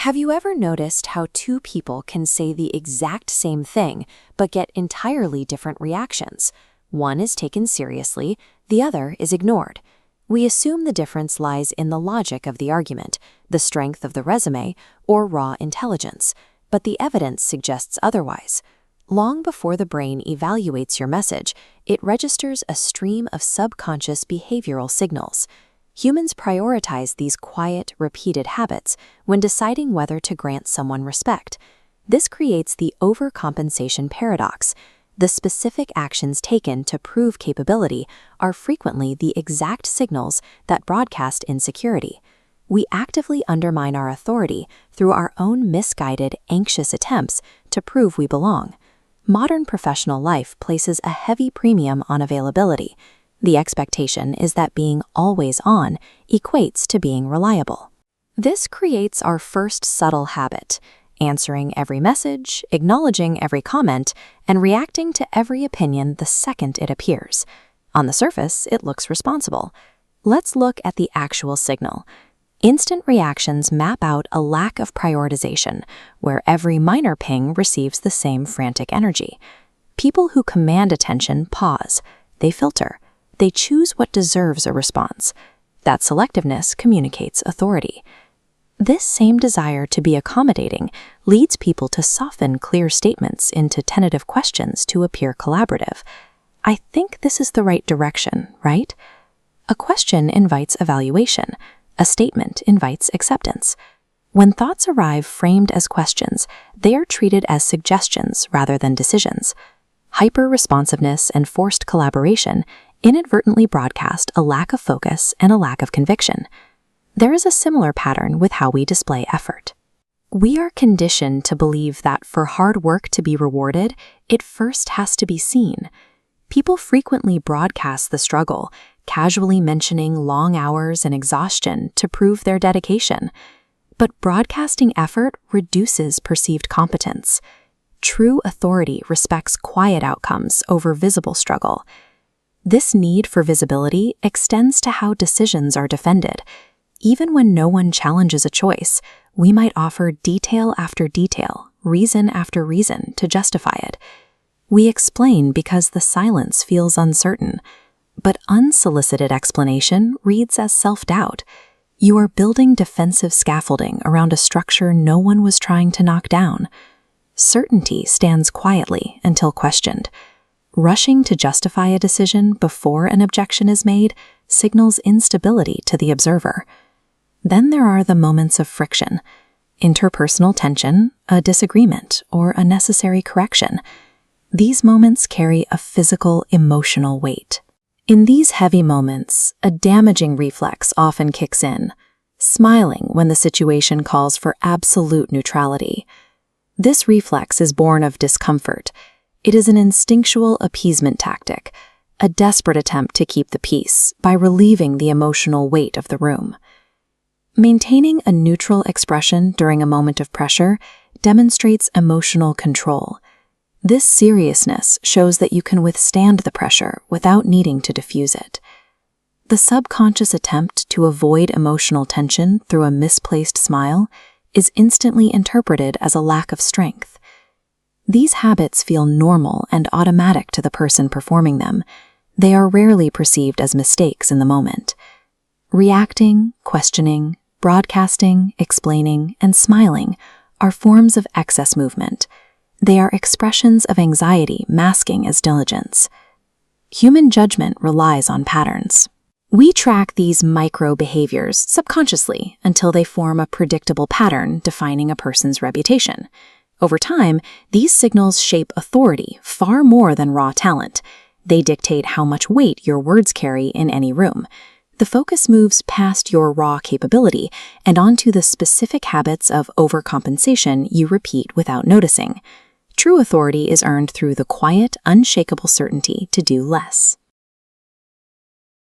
Have you ever noticed how two people can say the exact same thing but get entirely different reactions? One is taken seriously, the other is ignored. We assume the difference lies in the logic of the argument, the strength of the resume, or raw intelligence, but the evidence suggests otherwise. Long before the brain evaluates your message, it registers a stream of subconscious behavioral signals. Humans prioritize these quiet, repeated habits when deciding whether to grant someone respect. This creates the overcompensation paradox. The specific actions taken to prove capability are frequently the exact signals that broadcast insecurity. We actively undermine our authority through our own misguided, anxious attempts to prove we belong. Modern professional life places a heavy premium on availability. The expectation is that being always on equates to being reliable. This creates our first subtle habit: answering every message, acknowledging every comment, and reacting to every opinion the second it appears. On the surface, it looks responsible. Let's look at the actual signal. Instant reactions map out a lack of prioritization, where every minor ping receives the same frantic energy. People who command attention pause. They filter. They choose what deserves a response. That selectiveness communicates authority. This same desire to be accommodating leads people to soften clear statements into tentative questions to appear collaborative. I think this is the right direction, right? A question invites evaluation. A statement invites acceptance. When thoughts arrive framed as questions, they are treated as suggestions rather than decisions. Hyper-responsiveness and forced collaboration inadvertently broadcast a lack of focus and a lack of conviction. There is a similar pattern with how we display effort. We are conditioned to believe that for hard work to be rewarded, it first has to be seen. People frequently broadcast the struggle, casually mentioning long hours and exhaustion to prove their dedication. But broadcasting effort reduces perceived competence. True authority respects quiet outcomes over visible struggle. This need for visibility extends to how decisions are defended. Even when no one challenges a choice, we might offer detail after detail, reason after reason to justify it. We explain because the silence feels uncertain, but unsolicited explanation reads as self-doubt. You are building defensive scaffolding around a structure no one was trying to knock down. Certainty stands quietly until questioned. Rushing to justify a decision before an objection is made signals instability to the observer. Then there are the moments of friction, interpersonal tension, a disagreement, or a necessary correction. These moments carry a physical, emotional weight. In these heavy moments, a damaging reflex often kicks in, smiling when the situation calls for absolute neutrality. This reflex is born of discomfort. It is an instinctual appeasement tactic, a desperate attempt to keep the peace by relieving the emotional weight of the room. Maintaining a neutral expression during a moment of pressure demonstrates emotional control. This seriousness shows that you can withstand the pressure without needing to diffuse it. The subconscious attempt to avoid emotional tension through a misplaced smile is instantly interpreted as a lack of strength. These habits feel normal and automatic to the person performing them. They are rarely perceived as mistakes in the moment. Reacting, questioning, broadcasting, explaining, and smiling are forms of excess movement. They are expressions of anxiety masking as diligence. Human judgment relies on patterns. We track these micro-behaviors subconsciously until they form a predictable pattern defining a person's reputation. Over time, these signals shape authority far more than raw talent. They dictate how much weight your words carry in any room. The focus moves past your raw capability and onto the specific habits of overcompensation you repeat without noticing. True authority is earned through the quiet, unshakable certainty to do less.